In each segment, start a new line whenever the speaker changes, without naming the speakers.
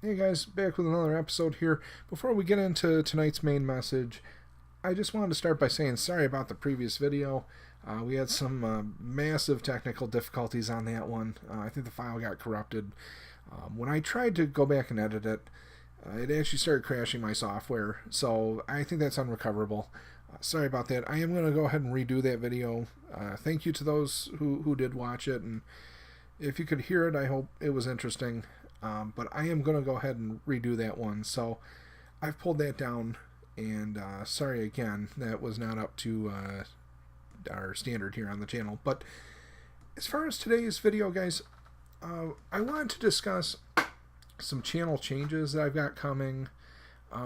Hey guys, back with another episode here. Before we get into tonight's main message, I just wanted to start by saying sorry about the previous video. We had some massive technical difficulties on that one. I think the file got corrupted. When I tried to go back and edit it, it actually started crashing my software, so I think that's unrecoverable. Sorry about that. I am going to go ahead and redo that video. Thank you to those who did watch it, and if you could hear it, I hope it was interesting. But I am going to go ahead and redo that one. So I've pulled that down, and sorry again, that was not up to our standard here on the channel. But as far as today's video, guys, I wanted to discuss some channel changes that I've got coming.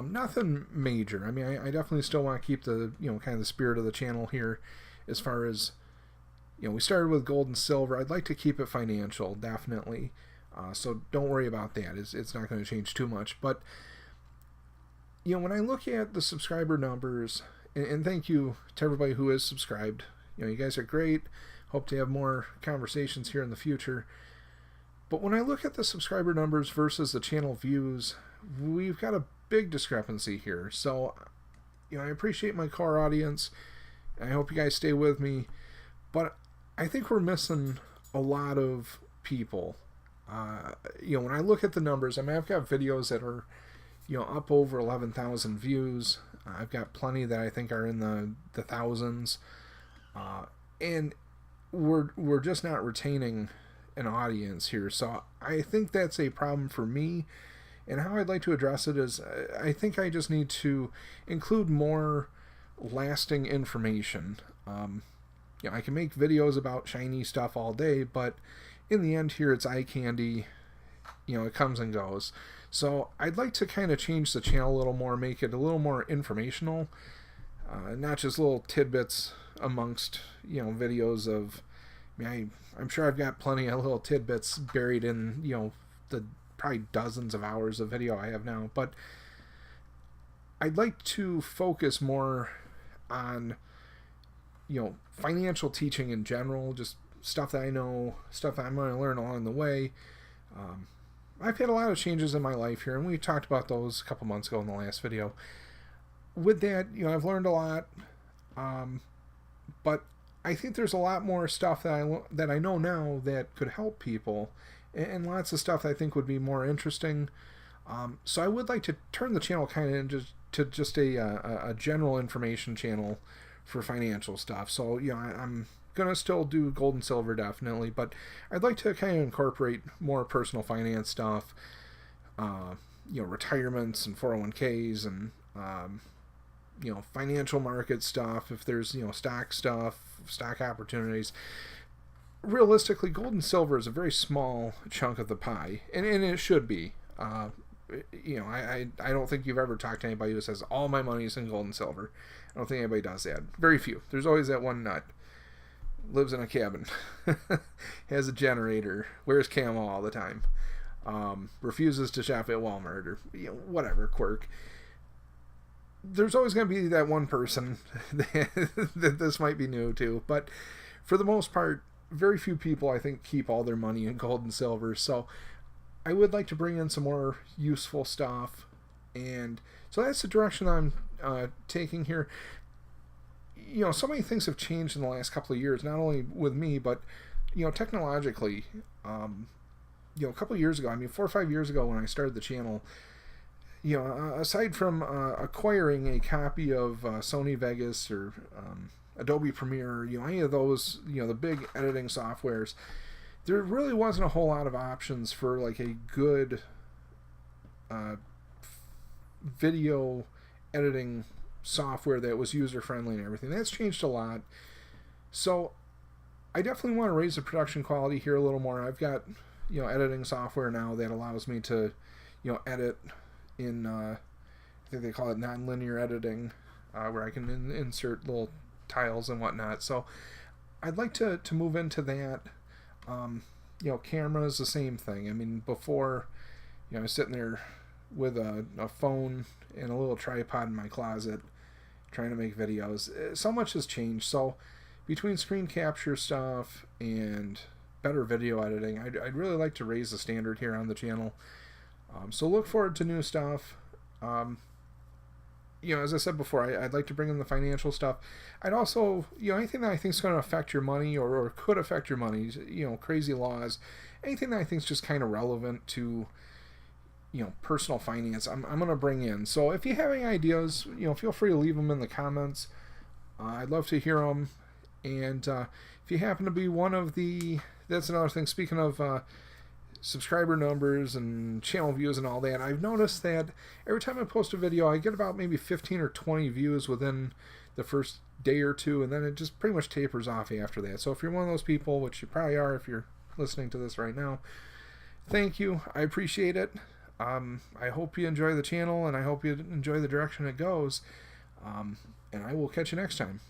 Nothing major. I mean, I definitely still want to keep the, kind of the spirit of the channel here as far as, we started with gold and silver. I'd like to keep it financial, definitely. So don't worry about that. It's not going to change too much. But, when I look at the subscriber numbers, and thank you to everybody who is subscribed. You guys are great. Hope to have more conversations here in the future. But when I look at the subscriber numbers versus the channel views, we've got a big discrepancy here. So, I appreciate my core audience. I hope you guys stay with me. But I think we're missing a lot of people. When I look at the numbers, I mean, I've got videos that are, up over 11,000 views. I've got plenty that I think are in the thousands. And we're just not retaining an audience here. So I think that's a problem for me. And how I'd like to address it is, I think I just need to include more lasting information. I can make videos about shiny stuff all day, but in the end here, it's eye candy. It comes and goes. So I'd like to kind of change the channel a little more, make it a little more informational, not just little tidbits amongst, videos of, I'm sure I've got plenty of little tidbits buried in, the probably dozens of hours of video I have now, but I'd like to focus more on, financial teaching in general, just stuff that I know, stuff that I'm going to learn along the way. I've had a lot of changes in my life here, and we talked about those a couple months ago in the last video. With that, I've learned a lot, but I think there's a lot more stuff that I know now that could help people, and lots of stuff that I think would be more interesting. So I would like to turn the channel kind of into just a general information channel for financial stuff. So, I'm gonna still do gold and silver, definitely, but I'd like to kind of incorporate more personal finance stuff, retirements and 401ks and financial market stuff. If there's stock stuff, stock opportunities. Realistically, gold and silver is a very small chunk of the pie, and it should be. I don't think you've ever talked to anybody who says all my money is in gold and silver. I don't think anybody does that. Very few. There's always that one nut. Lives in a cabin, has a generator, wears camo all the time, refuses to shop at Walmart, or whatever quirk. There's always going to be that one person that this might be new to, but for the most part, very few people, I think, keep all their money in gold and silver. So I would like to bring in some more useful stuff, and so that's the direction I'm taking here. So many things have changed in the last couple of years, not only with me, but, technologically. A couple of years ago, 4 or 5 years ago when I started the channel, aside from acquiring a copy of Sony Vegas or Adobe Premiere, any of those, the big editing softwares, there really wasn't a whole lot of options for like a good video editing software that was user-friendly and everything. That's changed a lot. So I definitely want to raise the production quality here a little more. I've got, editing software now that allows me to, edit in, I think they call it non-linear editing, where I can insert little tiles and whatnot. So I'd like to move into that. Camera is the same thing. Before, I was sitting there with a phone and a little tripod in my closet trying to make videos. So much has changed. So between screen capture stuff and better video editing, I'd really like to raise the standard here on the channel. So look forward to new stuff. As I said before, I'd like to bring in the financial stuff. I'd also, anything that I think is going to affect your money or could affect your money, crazy laws, anything that I think is just kind of relevant to, personal finance, I'm going to bring in. So if you have any ideas, feel free to leave them in the comments. I'd love to hear them. And if you happen to be one of that's another thing, speaking of subscriber numbers and channel views and all that, I've noticed that every time I post a video, I get about maybe 15 or 20 views within the first day or two, and then it just pretty much tapers off after that. So if you're one of those people, which you probably are if you're listening to this right now, thank you. I appreciate it. I hope you enjoy the channel, and I hope you enjoy the direction it goes. And I will catch you next time.